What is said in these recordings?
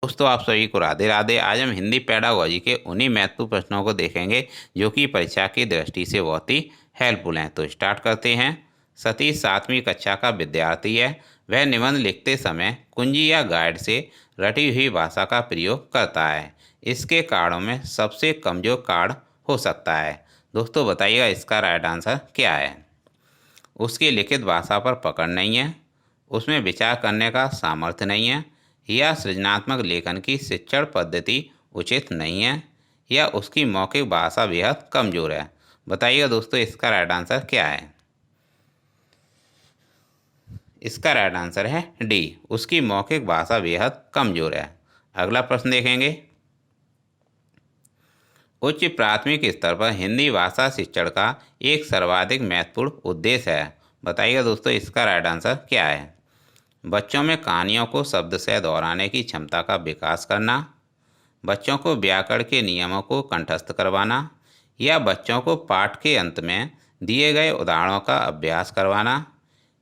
दोस्तों आप सभी को राधे राधे। आज हम हिंदी पेडागोजी के उन्हीं महत्वपूर्ण प्रश्नों को देखेंगे जो कि परीक्षा की दृष्टि से बहुत ही हेल्पफुल हैं। तो स्टार्ट करते हैं। सतीश 7वीं कक्षा का विद्यार्थी है। वह निबंध लिखते समय कुंजी या गाइड से रटी हुई भाषा का प्रयोग करता है। इसके कार्डों में सबसे कमजोर कार्ड हो सकता है। दोस्तों बताइएगा इसका राइट आंसर क्या है। उसकी लिखित भाषा पर पकड़ नहीं है, उसमें विचार करने का सामर्थ्य नहीं है, या सृजनात्मक लेखन की शिक्षण पद्धति उचित नहीं है, या उसकी मौखिक भाषा बेहद कमज़ोर है। बताइएगा दोस्तों इसका राइट आंसर क्या है। इसका राइट आंसर है डी, उसकी मौखिक भाषा बेहद कमज़ोर है। अगला प्रश्न देखेंगे। उच्च प्राथमिक स्तर पर हिंदी भाषा शिक्षण का एक सर्वाधिक महत्वपूर्ण उद्देश्य है। बताइएगा दोस्तों इसका राइट आंसर क्या है। बच्चों में कहानियों को शब्द से दोहराने की क्षमता का विकास करना, बच्चों को व्याकरण के नियमों को कंठस्थ करवाना, या बच्चों को पाठ के अंत में दिए गए उदाहरणों का अभ्यास करवाना,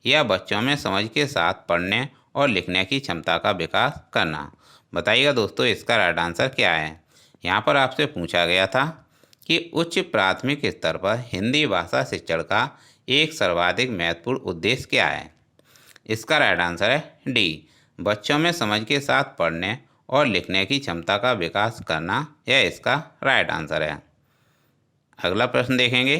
या बच्चों में समझ के साथ पढ़ने और लिखने की क्षमता का विकास करना। बताइएगा दोस्तों इसका राइट आंसर क्या है। यहाँ पर आपसे पूछा गया था कि उच्च प्राथमिक स्तर पर हिंदी भाषा शिक्षण का एक सर्वाधिक महत्वपूर्ण उद्देश्य क्या है। इसका राइट आंसर है डी, बच्चों में समझ के साथ पढ़ने और लिखने की क्षमता का विकास करना, यह इसका राइट आंसर है। अगला प्रश्न देखेंगे।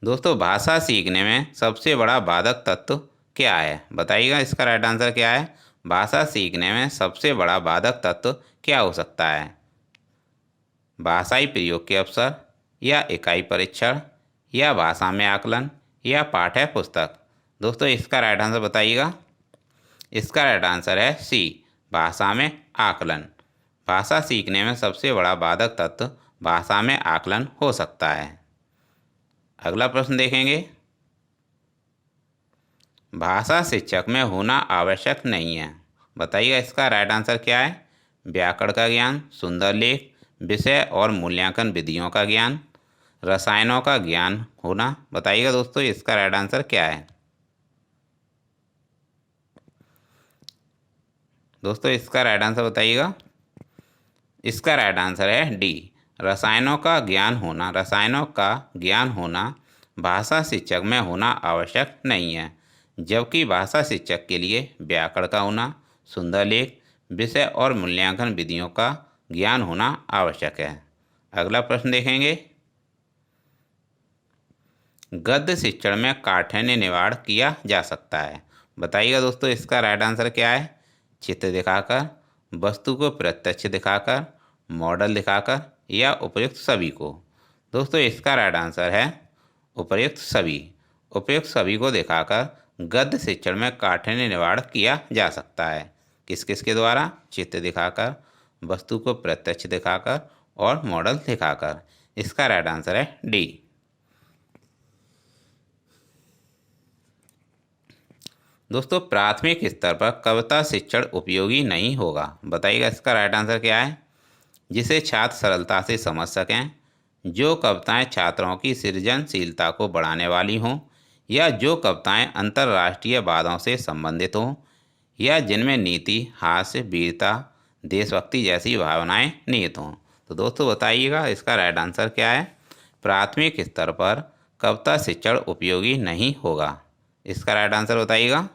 दोस्तों भाषा सीखने में सबसे बड़ा बाधक तत्व क्या है। बताइएगा इसका राइट आंसर क्या है। भाषा सीखने में सबसे बड़ा बाधक तत्व क्या हो सकता है। भाषाई प्रयोग के अवसर, या इकाई परीक्षण, या भाषा में आकलन, या पाठ्य पुस्तक। दोस्तों इसका राइट आंसर बताइएगा। इसका राइट आंसर है सी, भाषा में आकलन। भाषा सीखने में सबसे बड़ा बाधक तत्व भाषा में आकलन हो सकता है। अगला प्रश्न देखेंगे। भाषा शिक्षक में होना आवश्यक नहीं है। बताइएगा इसका राइट आंसर क्या है। व्याकरण का ज्ञान, सुंदर लेख, विषय और मूल्यांकन विधियों का ज्ञान, रसायनों का ज्ञान होना। बताइएगा दोस्तों इसका राइट आंसर क्या है। दोस्तों इसका राइट आंसर बताइएगा। इसका राइट आंसर है डी, रसायनों का ज्ञान होना। रसायनों का ज्ञान होना भाषा शिक्षक में होना आवश्यक नहीं है, जबकि भाषा शिक्षक के लिए व्याकरण का होना, सुंदर लेख, विषय और मूल्यांकन विधियों का ज्ञान होना आवश्यक है। अगला प्रश्न देखेंगे। गद्य शिक्षण में काठिन्य निवारण किया जा सकता है। बताइएगा दोस्तों इसका राइट आंसर क्या है। चित्र दिखाकर, वस्तु को प्रत्यक्ष दिखाकर, मॉडल दिखाकर, या उपयुक्त सभी को। दोस्तों इसका राइट आंसर है उपयुक्त सभी। उपयुक्त सभी को दिखाकर गद्य शिक्षण में काठिन्य निवारण किया जा सकता है। किस किस के द्वारा। चित्र दिखाकर, वस्तु को प्रत्यक्ष दिखाकर, और मॉडल दिखाकर। इसका राइट आंसर है डी। दोस्तों प्राथमिक स्तर पर कविता शिक्षण उपयोगी नहीं होगा। बताइएगा इसका राइट आंसर क्या है। जिसे छात्र सरलता से समझ सकें, जो कविताएं छात्रों की सृजनशीलता को बढ़ाने वाली हों, या जो कविताएं अंतर्राष्ट्रीय वादों से संबंधित हों, या जिनमें नीति, हास्य, वीरता, देशभक्ति जैसी भावनाएं निहित हों। तो दोस्तों बताइएगा इसका राइट आंसर क्या है। प्राथमिक स्तर पर कविता शिक्षण उपयोगी नहीं होगा। इसका राइट आंसर बताइएगा।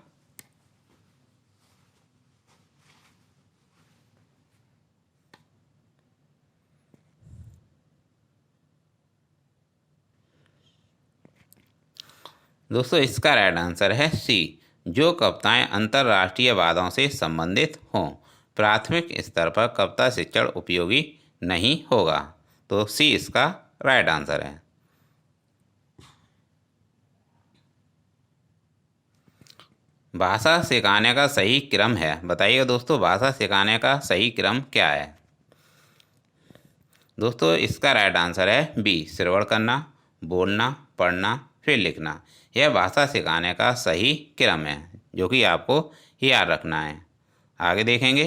दोस्तों इसका राइट आंसर है सी, जो कविताएं अंतर्राष्ट्रीय वादों से संबंधित हों। प्राथमिक स्तर पर कविता शिक्षण उपयोगी नहीं होगा। तो सी इसका राइट आंसर है। भाषा सिखाने का सही क्रम है। बताइएगा दोस्तों भाषा सिखाने का सही क्रम क्या है। दोस्तों इसका राइट आंसर है बी, श्रवण करना, बोलना, पढ़ना, फिर लिखना। यह भाषा सिखाने का सही क्रम है, जो कि आपको याद रखना है। आगे देखेंगे।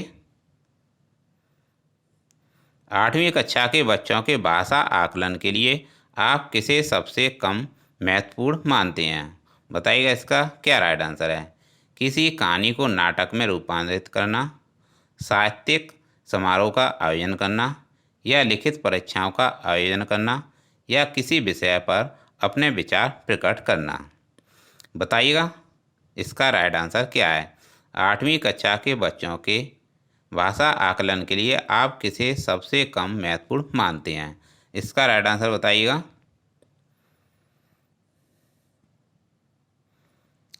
8वीं कक्षा के बच्चों के भाषा आकलन के लिए आप किसे सबसे कम महत्वपूर्ण मानते हैं। बताइएगा इसका क्या राइट आंसर है। किसी कहानी को नाटक में रूपांतरित करना, साहित्यिक समारोह का आयोजन करना, या लिखित परीक्षाओं का आयोजन करना, या किसी विषय पर अपने विचार प्रकट करना। बताइएगा इसका राइट आंसर क्या है। 8वीं कक्षा के बच्चों के भाषा आकलन के लिए आप किसे सबसे कम महत्वपूर्ण मानते हैं? इसका राइट आंसर बताइएगा।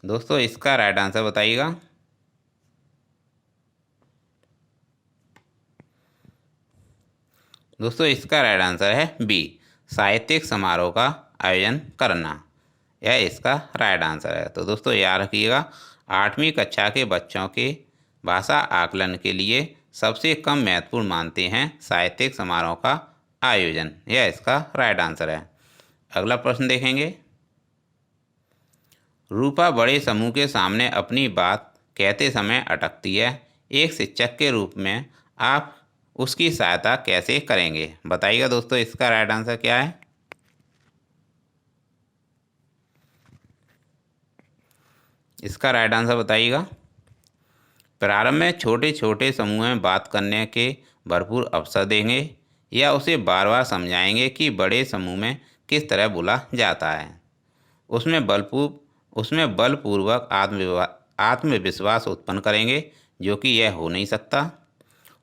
दोस्तों इसका राइट आंसर बताइएगा। दोस्तों इसका राइट आंसर है बी, साहित्यिक समारोह का आयोजन करना। यह इसका राइट आंसर है। तो दोस्तों याद रखिएगा, 8वीं कक्षा के बच्चों के भाषा आकलन के लिए सबसे कम महत्वपूर्ण मानते हैं साहित्यिक समारोह का आयोजन। यह इसका राइट आंसर है। अगला प्रश्न देखेंगे। रूपा बड़े समूह के सामने अपनी बात कहते समय अटकती है। एक शिक्षक के रूप में आप उसकी सहायता कैसे करेंगे? बताइएगा दोस्तों इसका राइट आंसर क्या है। इसका राइट आंसर बताइएगा। प्रारंभ में छोटे छोटे समूह में बात करने के भरपूर अवसर देंगे, या उसे बार बार समझाएंगे कि बड़े समूह में किस तरह बोला जाता है। उसमें बलपूर्वक आत्मविश्वास उत्पन्न करेंगे, जो कि यह हो नहीं सकता।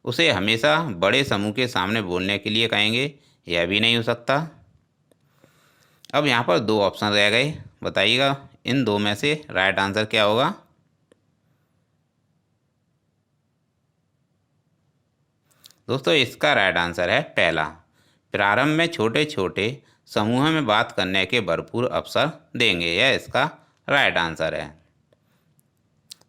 उसे हमेशा बड़े समूह के सामने बोलने के लिए कहेंगे, यह भी नहीं हो सकता। अब यहाँ पर 2 ऑप्शन रह गए। बताइएगा इन 2 में से राइट आंसर क्या होगा। दोस्तों इसका राइट आंसर है पहला, प्रारंभ में छोटे छोटे समूह में बात करने के भरपूर अवसर देंगे। यह इसका राइट आंसर है।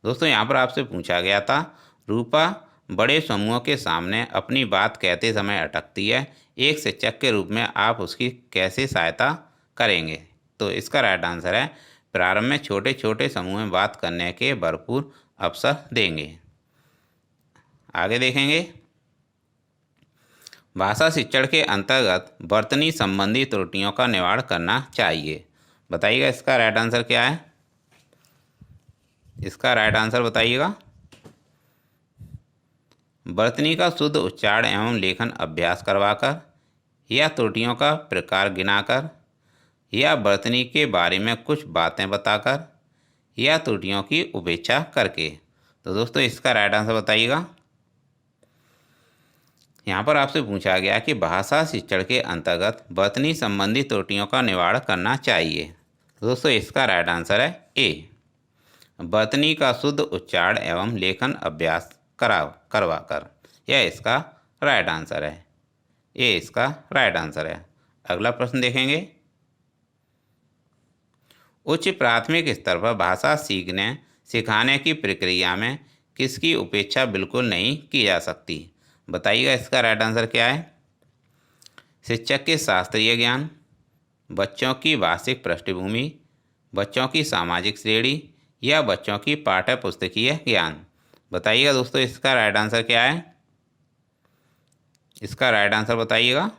दोस्तों यहाँ पर आपसे पूछा गया था, रूपा बड़े समूह के सामने अपनी बात कहते समय अटकती है। एक शिक्षक के रूप में आप उसकी कैसे सहायता करेंगे? तो इसका राइट आंसर है, प्रारंभ में छोटे छोटे समूह में बात करने के भरपूर अवसर देंगे। आगे देखेंगे। भाषा शिक्षण के अंतर्गत वर्तनी संबंधी त्रुटियों का निवारण करना चाहिए। बताइएगा इसका राइट आंसर क्या है। इसका राइट आंसर बताइएगा। वर्तनी का शुद्ध उच्चारण एवं लेखन अभ्यास करवाकर, या त्रुटियों का प्रकार गिनाकर, या वर्तनी के बारे में कुछ बातें बताकर, या त्रुटियों की उपेक्षा करके। तो दोस्तों इसका राइट आंसर बताइएगा। यहाँ पर आपसे पूछा गया कि भाषा शिक्षण के अंतर्गत वर्तनी संबंधी त्रुटियों का निवारण करना चाहिए। तो दोस्तों इसका राइट आंसर है ए, वर्तनी का शुद्ध उच्चारण एवं लेखन अभ्यास करवाकर। यह इसका राइट आंसर है। ये इसका राइट आंसर है। अगला प्रश्न देखेंगे। उच्च प्राथमिक स्तर पर भाषा सीखने सिखाने की प्रक्रिया में किसकी उपेक्षा बिल्कुल नहीं की जा सकती? बताइएगा इसका राइट आंसर क्या है। शिक्षक के शास्त्रीय ज्ञान, बच्चों की भाषिक पृष्ठभूमि, बच्चों की सामाजिक श्रेणी, या बच्चों की पाठ्य पुस्तकीय ज्ञान। बताइएगा दोस्तों इसका राइट आंसर क्या है। इसका राइट आंसर बताइएगा।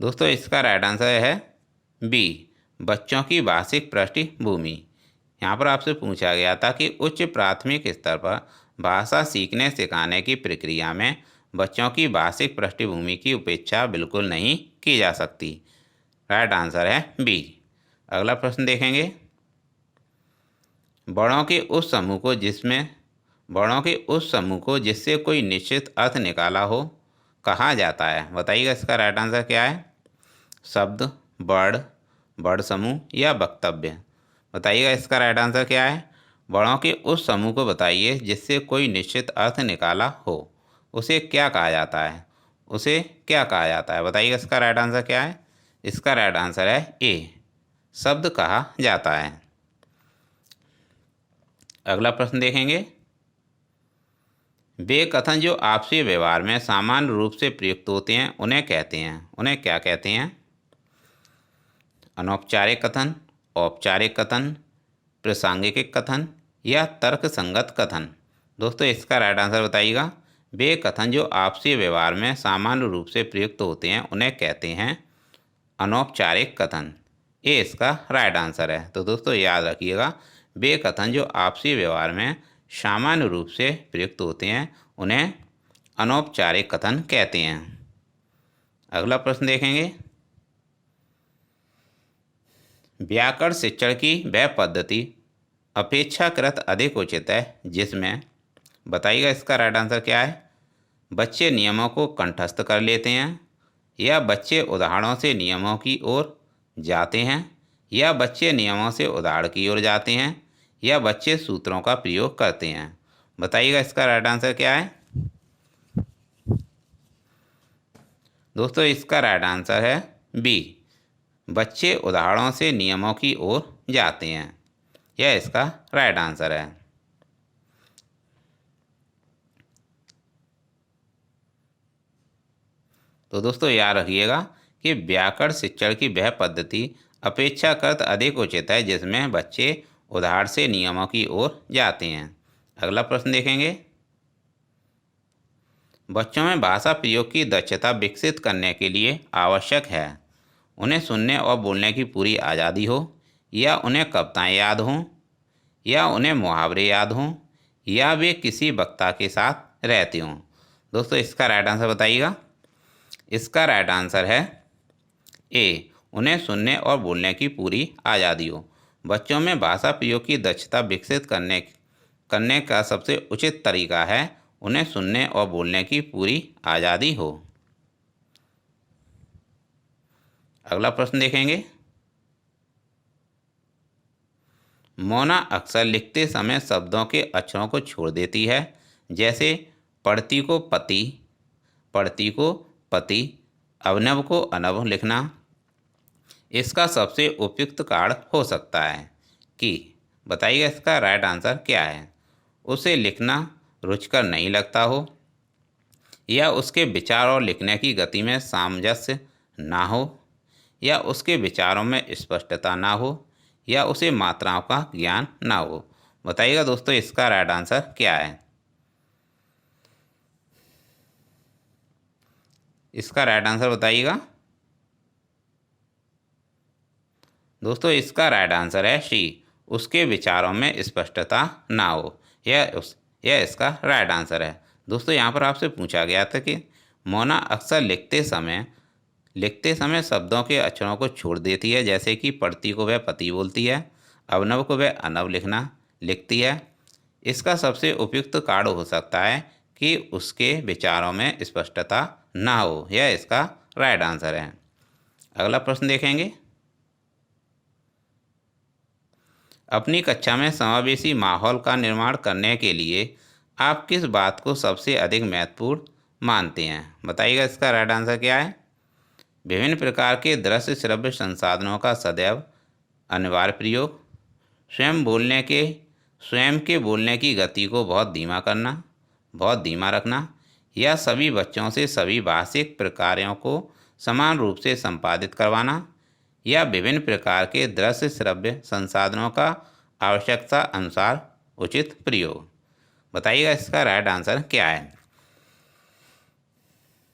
दोस्तों इसका राइट आंसर है बी, बच्चों की भाषिक पृष्ठभूमि। यहाँ पर आपसे पूछा गया था कि उच्च प्राथमिक स्तर पर भाषा सीखने सिखाने की प्रक्रिया में बच्चों की भाषिक पृष्ठभूमि की उपेक्षा बिल्कुल नहीं की जा सकती। राइट आंसर है बी। अगला प्रश्न देखेंगे। वर्णों के उस समूह को जिससे कोई निश्चित अर्थ निकाला हो कहा जाता है। बताइएगा इसका राइट आंसर क्या है। शब्द, वर्ण समूह, या वक्तव्य। बताइएगा इसका राइट आंसर क्या है। वर्णों के उस समूह को बताइए जिससे कोई निश्चित अर्थ निकाला हो, उसे क्या कहा जाता है? उसे क्या कहा जाता है? बताइएगा इसका राइट आंसर क्या है। इसका राइट आंसर है ए, शब्द कहा जाता है। अगला प्रश्न देखेंगे। वे कथन जो आपसी व्यवहार में सामान्य रूप से प्रयुक्त होते हैं उन्हें क्या कहते हैं? अनौपचारिक कथन, औपचारिक कथन, प्रासंगिक कथन, या तर्कसंगत कथन। दोस्तों इसका राइट आंसर बताइएगा। वे कथन जो आपसी व्यवहार में सामान्य रूप से प्रयुक्त होते हैं उन्हें कहते हैं अनौपचारिक कथन, ए इसका राइट आंसर है। तो दोस्तों याद रखिएगा, वे कथन जो आपसी व्यवहार में सामान्य रूप से प्रयुक्त होते हैं उन्हें अनौपचारिक कथन कहते हैं। अगला प्रश्न देखेंगे, व्याकरण शिक्षण की वह पद्धति अपेक्षाकृत अधिक उचित है जिसमें, बताइएगा इसका राइट आंसर क्या है। बच्चे नियमों को कंठस्थ कर लेते हैं, या बच्चे उदाहरणों से नियमों की ओर जाते हैं, या बच्चे नियमों से उदाहरण की ओर जाते हैं, या बच्चे सूत्रों का प्रयोग करते हैं। बताइएगा इसका राइट आंसर क्या है। दोस्तों इसका राइट आंसर है बी, बच्चे उदाहरणों से नियमों की ओर जाते हैं। यह इसका राइट आंसर है। तो दोस्तों याद रखिएगा कि व्याकरण शिक्षण की वह पद्धति अपेक्षाकृत अधिक उचित है जिसमें बच्चे उदाहरण से नियमों की ओर जाते हैं। अगला प्रश्न देखेंगे, बच्चों में भाषा प्रयोग की दक्षता विकसित करने के लिए आवश्यक है उन्हें सुनने और बोलने की पूरी आज़ादी हो, या उन्हें कविताएं याद हों, या उन्हें मुहावरे याद हों, या वे किसी वक्ता के साथ रहते हों। दोस्तों इसका राइट आंसर बताइएगा। इसका राइट आंसर है ए, उन्हें सुनने और बोलने की पूरी आज़ादी हो। बच्चों में भाषा प्रयोग की दक्षता विकसित करने का सबसे उचित तरीका है उन्हें सुनने और बोलने की पूरी आज़ादी हो। अगला प्रश्न देखेंगे, मोना अक्सर लिखते समय शब्दों के अक्षरों को छोड़ देती है, जैसे पढ़ती को पति, पढ़ती को पति, अवनव को अनव लिखना। इसका सबसे उपयुक्त कारण हो सकता है कि, बताइएगा इसका राइट आंसर क्या है। उसे लिखना रुचिकर नहीं लगता हो, या उसके विचार और लिखने की गति में सामंजस्य ना हो, या उसके विचारों में स्पष्टता ना हो, या उसे मात्राओं का ज्ञान ना हो। बताइएगा दोस्तों इसका राइट आंसर क्या है। इसका राइट आंसर बताइएगा। दोस्तों इसका राइट आंसर है सी, उसके विचारों में स्पष्टता ना हो। यह इसका राइट आंसर है। दोस्तों यहाँ पर आपसे पूछा गया था कि मोना अक्सर लिखते समय शब्दों के अक्षरों को छोड़ देती है, जैसे कि पढ़ती को वह पति बोलती है, अवनव को वह अनव लिखती है। इसका सबसे उपयुक्त कारण हो सकता है कि उसके विचारों में स्पष्टता ना हो। यह इसका राइट आंसर है। अगला प्रश्न देखेंगे, अपनी कक्षा में समावेशी माहौल का निर्माण करने के लिए आप किस बात को सबसे अधिक महत्वपूर्ण मानते हैं। बताइएगा इसका राइट आंसर क्या है। विभिन्न प्रकार के दृश्य श्रव्य संसाधनों का सदैव अनिवार्य प्रयोग, स्वयं के बोलने की गति को बहुत धीमा रखना, या सभी बच्चों से सभी भाषिक प्रकारों को समान रूप से संपादित करवाना, या विभिन्न प्रकार के दृश्य श्रव्य संसाधनों का आवश्यकता अनुसार उचित प्रयोग। बताइएगा इसका राइट आंसर क्या है।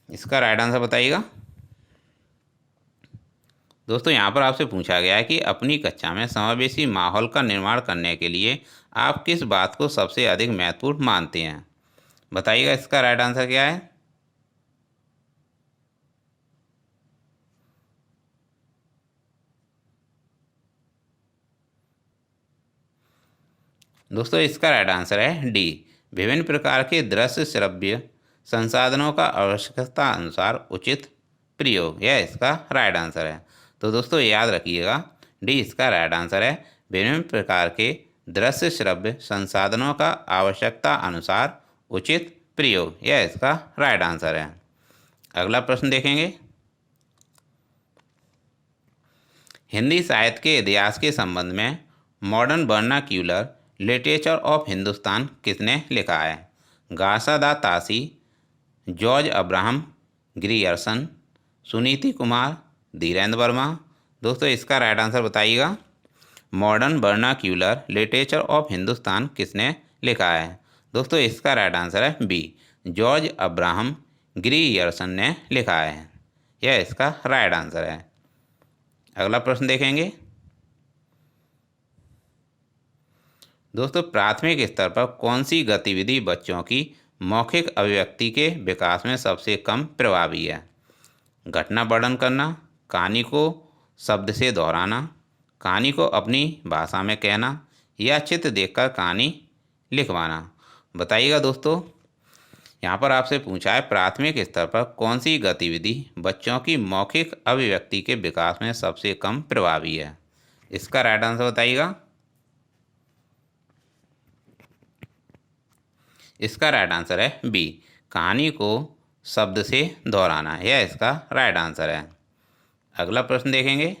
इसका राइट आंसर बताइएगा। दोस्तों यहाँ पर आपसे पूछा गया है कि अपनी कक्षा में समावेशी माहौल का निर्माण करने के लिए आप किस बात को सबसे अधिक महत्वपूर्ण मानते हैं। बताइएगा इसका राइट आंसर क्या है। दोस्तों इसका राइट आंसर है डी, विभिन्न प्रकार के दृश्य श्रव्य संसाधनों का आवश्यकता अनुसार उचित प्रयोग। यह इसका राइट आंसर है। तो दोस्तों याद रखिएगा, डी इसका राइट आंसर है, विभिन्न प्रकार के दृश्य श्रव्य संसाधनों का आवश्यकता अनुसार उचित प्रयोग। यह इसका राइट आंसर है। अगला प्रश्न देखेंगे, हिंदी साहित्य के इतिहास के संबंध में modern vernacular literature of Hindustan किसने लिखा है। Garcin de Tassy, George Abraham Grierson, Suniti Kumar, Dhirendra Varma. दोस्तों इसका राइट आंसर बताइएगा। Modern vernacular literature of Hindustan किसने लिखा है। दोस्तों इसका राइट आंसर है बी, जॉर्ज अब्राहम ग्रियर्सन ने लिखा है। यह इसका राइट आंसर है। अगला प्रश्न देखेंगे दोस्तों, प्राथमिक स्तर पर कौन सी गतिविधि बच्चों की मौखिक अभिव्यक्ति के विकास में सबसे कम प्रभावी है? घटना वर्णन करना, कहानी को शब्द से दोहराना, कहानी को अपनी भाषा में कहना, या चित्र देखकर कहानी लिखवाना। बताइएगा दोस्तों, यहाँ पर आपसे पूछा है प्राथमिक स्तर पर कौन सी गतिविधि बच्चों की मौखिक अभिव्यक्ति के विकास में सबसे कम प्रभावी है। इसका राइट आंसर बताइएगा। इसका राइट आंसर है बी, कहानी को शब्द से दोहराना। यह इसका राइट आंसर है। अगला प्रश्न देखेंगे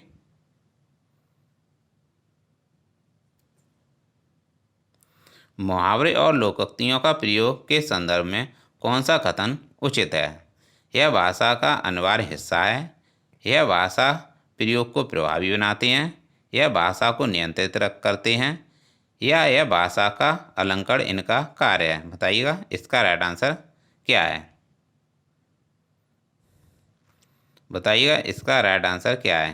मुहावरे और लोकोक्तियों का प्रयोग के संदर्भ में कौन सा कथन उचित है? यह भाषा का अनिवार्य हिस्सा है, यह भाषा प्रयोग को प्रभावी बनाते हैं, यह भाषा को नियंत्रित करते हैं, या यह भाषा का अलंकरण इनका कार्य है। बताइएगा इसका राइट आंसर क्या है। बताइएगा इसका राइट आंसर क्या है।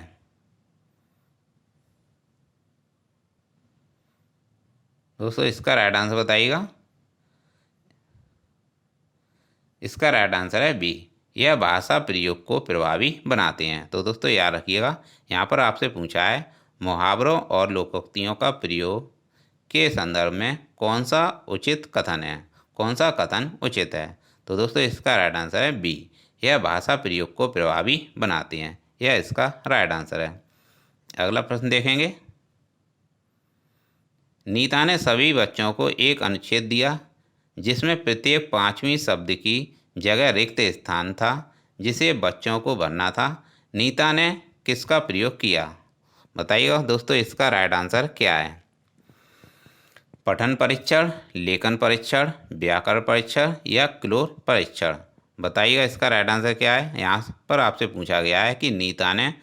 दोस्तों इसका राइट आंसर बताइएगा। इसका राइट आंसर है बी, यह भाषा प्रयोग को प्रभावी बनाते हैं। तो दोस्तों याद रखिएगा, यहाँ पर आपसे पूछा है मुहावरों और लोकोक्तियों का प्रयोग के संदर्भ में कौन सा उचित कथन है, कौन सा कथन उचित है। तो दोस्तों इसका राइट आंसर है बी, यह भाषा प्रयोग को प्रभावी बनाते हैं। यह इसका राइट आंसर है। अगला प्रश्न देखेंगे नीता ने सभी बच्चों को एक अनुच्छेद दिया जिसमें प्रत्येक पांचवीं शब्द की जगह रिक्त स्थान था जिसे बच्चों को भरना था। नीता ने किसका प्रयोग किया? बताइएगा दोस्तों इसका राइट आंसर क्या है। पठन परीक्षण, लेखन परीक्षण, व्याकरण परीक्षण या क्लोर परीक्षण। बताइएगा इसका राइट आंसर क्या है। यहाँ पर आपसे पूछा गया है कि नीता ने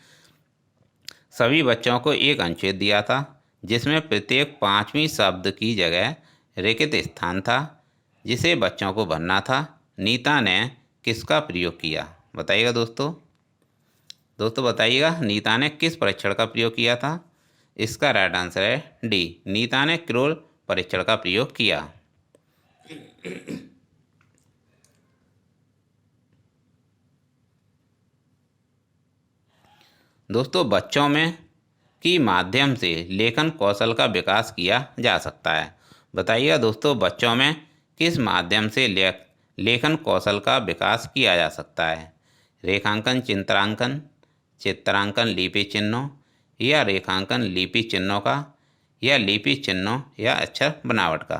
सभी बच्चों को एक अनुच्छेद दिया था जिसमें प्रत्येक पांचवीं शब्द की जगह रिक्त स्थान था जिसे बच्चों को भरना था। नीता ने किसका प्रयोग किया? बताइएगा दोस्तों। दोस्तों बताइएगा नीता ने किस परीक्षण का प्रयोग किया था? इसका राइट आंसर है डी, नीता ने क्रोल परीक्षण का प्रयोग किया। दोस्तों बच्चों में की माध्यम से लेखन कौशल का विकास किया जा सकता है। बताइएगा दोस्तों बच्चों में किस माध्यम से लेखन कौशल का विकास किया जा सकता है? रेखांकन, चित्रांकन, चित्रांकन लिपि चिन्हों, या रेखांकन लिपि चिन्हों का, या लिपि चिन्हों या अक्षर बनावट का।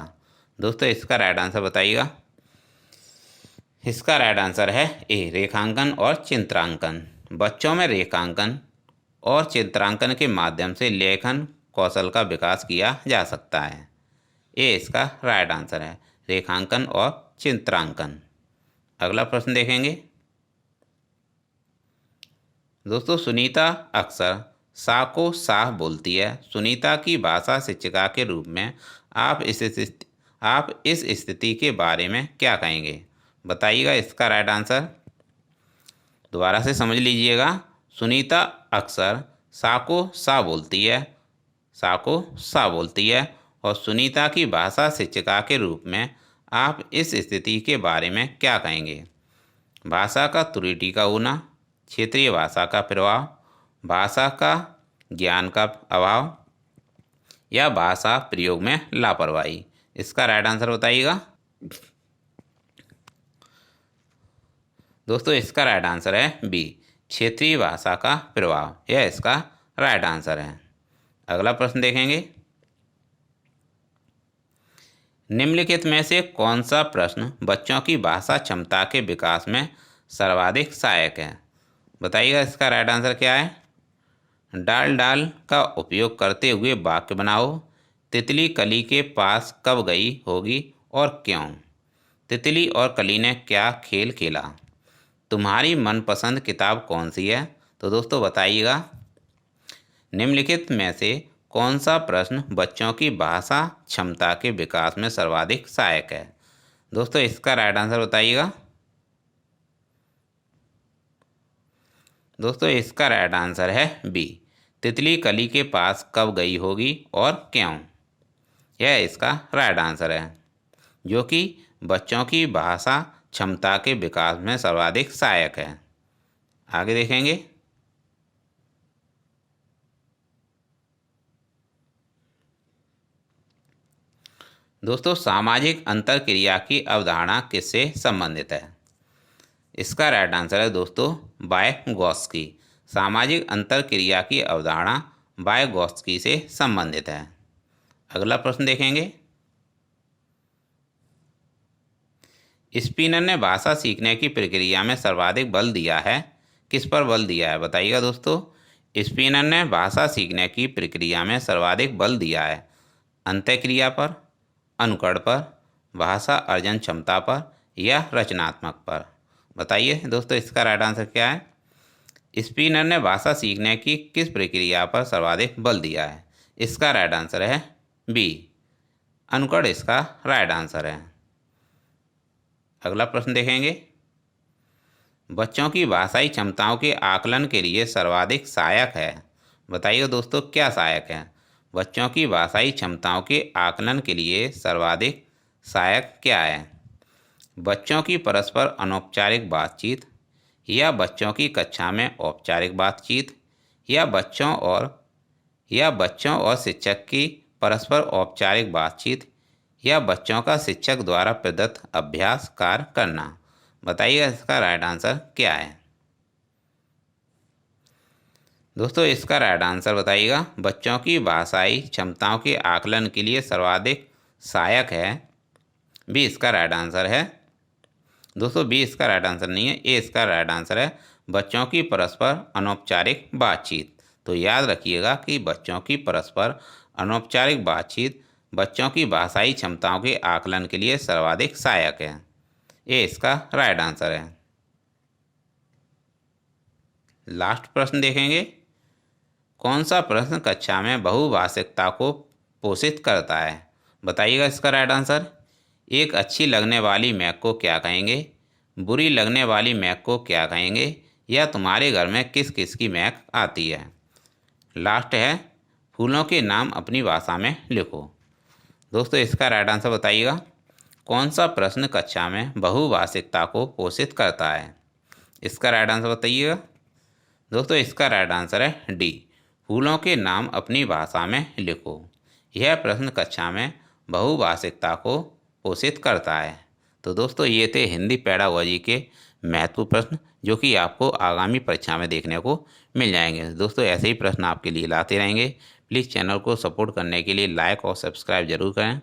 दोस्तों इसका राइट आंसर बताइएगा। इसका राइट आंसर है ए, रेखांकन और चित्रांकन। बच्चों में रेखांकन और चित्रांकन के माध्यम से लेखन कौशल का विकास किया जा सकता है। ये इसका राइट आंसर है, रेखांकन और चित्रांकन। अगला प्रश्न देखेंगे दोस्तों सुनीता अक्सर सा को साह बोलती है। सुनीता की भाषा शिक्षिका के रूप में आप इस स्थिति के बारे में क्या कहेंगे? बताइएगा इसका राइट आंसर। दोबारा से समझ लीजिएगा। सुनीता अक्सर सा को सा बोलती है, सा को सा बोलती है, और सुनीता की भाषा शिक्षिका के रूप में आप इस स्थिति के बारे में क्या कहेंगे? भाषा का त्रुटि का होना, क्षेत्रीय भाषा का प्रभाव, भाषा का ज्ञान का अभाव, या भाषा प्रयोग में लापरवाही। इसका राइट आंसर बताइएगा। दोस्तों इसका राइट आंसर है बी, क्षेत्रीय भाषा का प्रभाव। यह इसका राइट आंसर है। अगला प्रश्न देखेंगे निम्नलिखित में से कौन सा प्रश्न बच्चों की भाषा क्षमता के विकास में सर्वाधिक सहायक है? बताइएगा इसका राइट आंसर क्या है। डाल डाल का उपयोग करते हुए वाक्य बनाओ। तितली कली के पास कब गई होगी और क्यों? तितली और कली ने क्या खेल खेला? तुम्हारी मनपसंद किताब कौन सी है? तो दोस्तों बताइएगा निम्नलिखित में से कौन सा प्रश्न बच्चों की भाषा क्षमता के विकास में सर्वाधिक सहायक है? दोस्तों इसका राइट आंसर बताइएगा। दोस्तों इसका राइट आंसर है बी, तितली कली के पास कब गई होगी और क्यों? यह इसका राइट आंसर है, जो कि बच्चों की भाषा क्षमता के विकास में सर्वाधिक सहायक है। आगे देखेंगे। दोस्तों, सामाजिक अंतरक्रिया की अवधारणा किससे संबंधित है? इसका राइट आंसर है दोस्तों वायगॉत्स्की। सामाजिक अंतरक्रिया की अवधारणा वायगॉत्स्की से संबंधित है। अगला प्रश्न देखेंगे। स्पिनर ने भाषा सीखने की प्रक्रिया में सर्वाधिक बल दिया है। किस पर बल दिया है बताइएगा दोस्तों। स्पिनर ने भाषा सीखने की प्रक्रिया में सर्वाधिक बल दिया है अंतःक्रिया पर, अनुकरण पर, भाषा अर्जन क्षमता पर या रचनात्मक पर। बताइए दोस्तों, इसका राइट आंसर क्या है? स्पिनर ने भाषा सीखने की किस प्रक्रिया पर सर्वाधिक बल दिया है? इसका राइट आंसर है बी, अनुकरण इसका राइट आंसर है। अगला प्रश्न देखेंगे। बच्चों की भाषाई क्षमताओं के आकलन के लिए सर्वाधिक सहायक है। बताइए दोस्तों, क्या सहायक है? बच्चों की भाषाई क्षमताओं के आकलन के लिए सर्वाधिक सहायक क्या है? बच्चों की परस्पर अनौपचारिक बातचीत, या बच्चों की कक्षा में औपचारिक बातचीत, या बच्चों और शिक्षक की परस्पर औपचारिक बातचीत, या बच्चों का शिक्षक द्वारा प्रदत्त अभ्यास कार्य करना। बताइए इसका राइट आंसर क्या है? दोस्तों, इसका राइट आंसर बताइएगा। बच्चों की भाषाई क्षमताओं के आकलन के लिए सर्वाधिक सहायक है बी, इसका राइट आंसर है। दोस्तों, बी इसका राइट आंसर नहीं है, ए इसका राइट आंसर है, बच्चों की परस्पर अनौपचारिक बातचीत। तो याद रखिएगा कि बच्चों की परस्पर अनौपचारिक बातचीत बच्चों की भाषाई क्षमताओं के आकलन के लिए सर्वाधिक सहायक है। ए इसका राइट आंसर है। लास्ट प्रश्न देखेंगे। कौन सा प्रश्न कक्षा में बहुभाषिकता को पोषित करता है? बताइएगा इसका राइट आंसर। एक अच्छी लगने वाली मैक को क्या कहेंगे? बुरी लगने वाली मैक को क्या कहेंगे? या तुम्हारे घर में किस किस की मैक आती है? लास्ट है, फूलों के नाम अपनी भाषा में लिखो। दोस्तों, इसका राइट आंसर बताइएगा। कौन सा प्रश्न कक्षा में बहुभाषिकता को पोषित करता है? इसका राइट आंसर बताइएगा। दोस्तों, इसका राइट आंसर है डी, फूलों के नाम अपनी भाषा में लिखो। यह प्रश्न कक्षा में बहुभाषिकता को पोषित करता है। तो दोस्तों, ये थे हिंदी पेडागोजी के महत्वपूर्ण प्रश्न, जो कि आपको आगामी परीक्षा में देखने को मिल जाएंगे। दोस्तों, ऐसे ही प्रश्न आपके लिए लाते रहेंगे। प्लीज़ चैनल को सपोर्ट करने के लिए लाइक और सब्सक्राइब जरूर करें।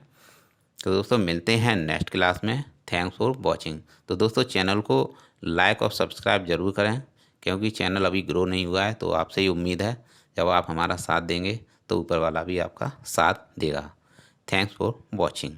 तो दोस्तों, मिलते हैं नेक्स्ट क्लास में। Thanks for watching. तो दोस्तों, चैनल को लाइक और सब्सक्राइब जरूर करें, क्योंकि चैनल अभी ग्रो नहीं हुआ है। तो आपसे ही उम्मीद है, जब आप हमारा साथ देंगे तो ऊपर वाला भी आपका साथ देगा। Thanks for watching.